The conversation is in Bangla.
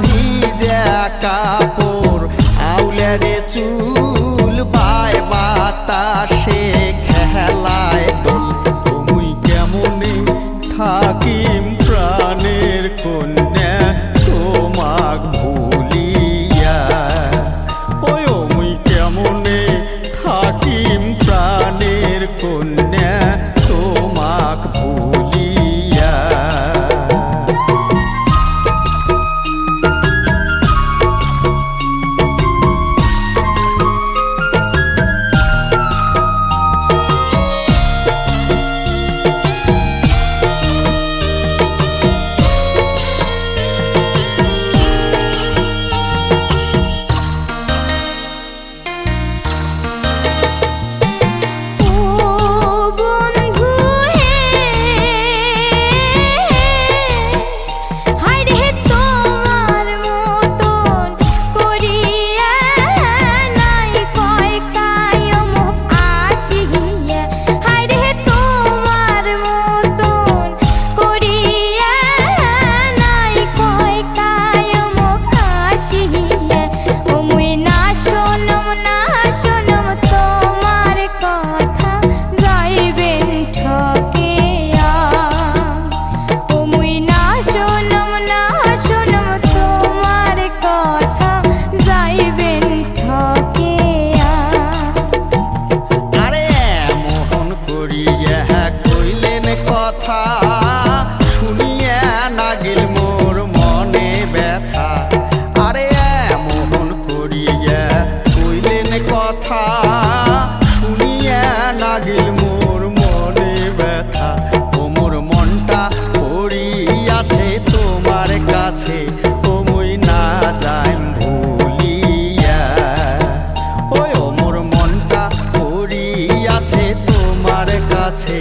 ভিজা কাপড় আউলে রে চুল বায় বাতাসে খেলায় দোল তুমি কেমনে থাকিম প্রাণের কন্যা তোমাক ভুলিয়া ওই মুই কেমনে থাকিম প্রাণের কন্যা তোমাক ভুলিয়া কথা শুনিয়া নাগিল মোর মনে ব্যথা আরে মোহন করিয়া কইলেন কথা শুনিয়া নাগিল মোর মনে ব্যথা ও মোর মনটা পড়িয়াছে তোমার কাছে ও মুই না যাইম ভুলিয়া ওই ও মোর মনটা পড়িয়াছে তোমার কাছে